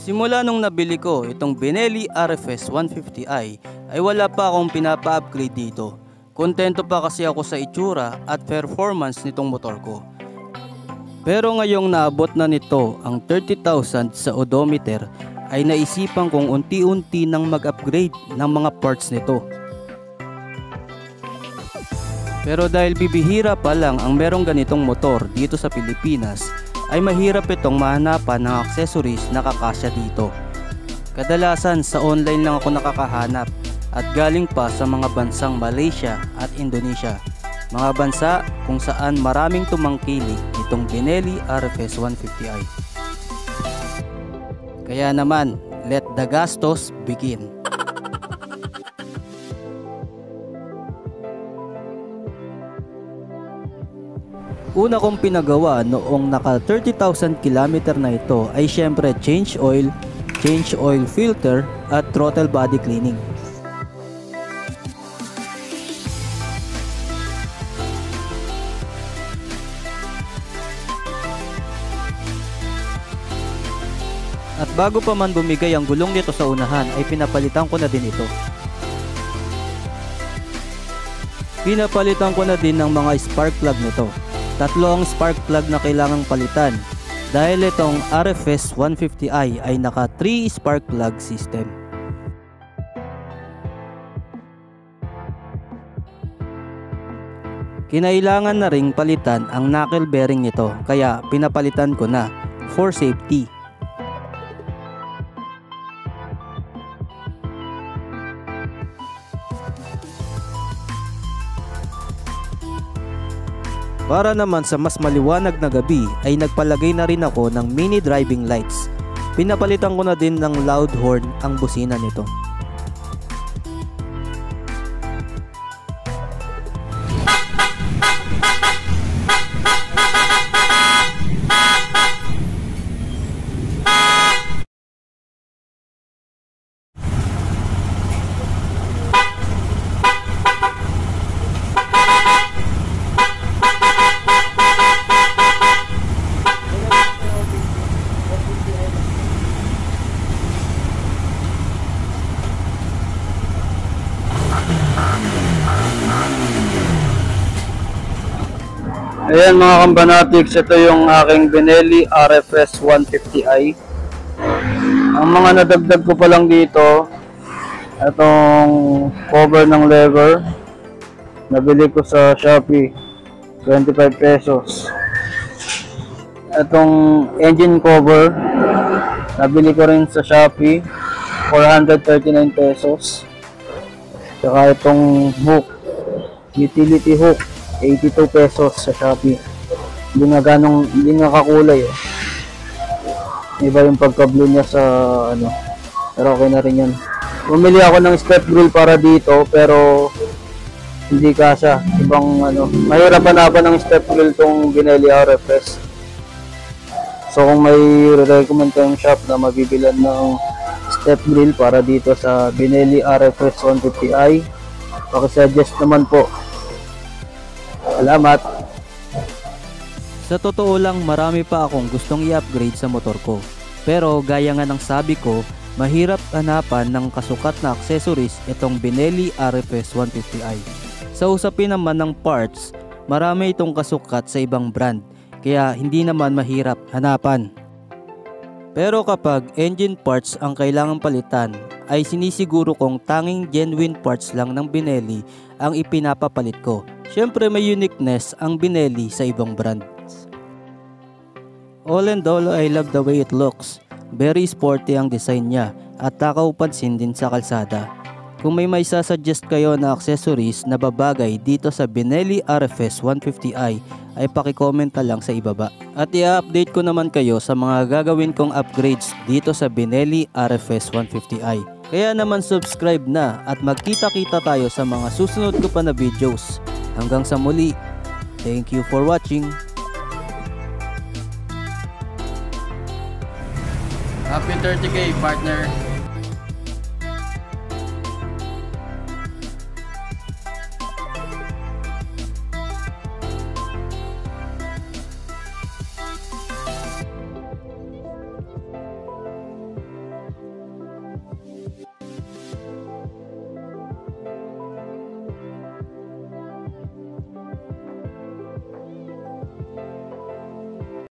Simula nung nabili ko itong Benelli RFS 150i ay wala pa akong pinapa-upgrade dito. Kontento pa kasi ako sa itsura at performance nitong motor ko. Pero ngayong naabot na nito ang 30,000 sa odometer ay naisipan kong unti-unti nang mag-upgrade ng mga parts nito. Pero dahil bibihira pa lang ang merong ganitong motor dito sa Pilipinas, ay mahirap itong mahanapan ng accessories na kakasya dito. Kadalasan sa online lang ako nakakahanap at galing pa sa mga bansang Malaysia at Indonesia. Mga bansa kung saan maraming tumangkilik itong Benelli RFS 150i. Kaya naman, let the gastos begin. Una kong pinagawa noong naka 30,000 km na ito ay syempre change oil filter at throttle body cleaning. At bago pa man bumigay ang gulong nito sa unahan ay pinapalitan ko na din ito. Pinapalitan ko na din ng mga spark plug nito. Tatlo ang spark plug na kailangang palitan dahil itong RFS 150i ay naka 3 spark plug system. Kinailangan na ring palitan ang knuckle bearing nito kaya pinapalitan ko na for safety. Para naman sa mas maliwanag na gabi ay nagpalagay na rin ako ng mini driving lights. Pinapalitan ko na din ng loud horn ang busina nito. Ayan mga kambanatics, ito yung aking Benelli RFS 150i. Ang mga nadagdag ko pa lang dito, itong cover ng lever, nabili ko sa Shopee, 25 pesos. Itong engine cover, nabili ko rin sa Shopee, 439 pesos. Saka itong hook, utility hook, 82 pesos sa Shopee. Hindi nga kakulay eh. Iba yung pagka-blue niya sa ano. Pero okay na rin yan. Bumili ako ng step grill para dito pero hindi kasya. Ibang ano, mahirap hanapan ng step grill tong Benelli RFS. So kung may recommend kayong shop na mabibilan ng step grill para dito sa Benelli RFS 150i, paki-suggest naman po. Salamat. Sa totoo lang marami pa akong gustong i-upgrade sa motor ko. Pero gaya nga ng sabi ko, mahirap hanapan ng kasukat na accessories itong Benelli RFS 150i. Sa usapin naman ng parts, marami itong kasukat sa ibang brand, kaya hindi naman mahirap hanapan. Pero kapag engine parts ang kailangang palitan, ay sinisiguro kong tanging genuine parts lang ng Benelli ang ipinapapalit ko. Syempre may uniqueness ang Benelli sa ibang brands. All and all, I love the way it looks. Very sporty ang design niya at takaw pansin din sa kalsada. Kung may suggest kayo na accessories na babagay dito sa Benelli RFS 150i ay paki-comment na lang sa ibaba. At i-update ko naman kayo sa mga gagawin kong upgrades dito sa Benelli RFS 150i. Kaya naman subscribe na at magkita-kita tayo sa mga susunod ko pa na videos. Hanggang sa muli, thank you for watching. Happy 30K partner.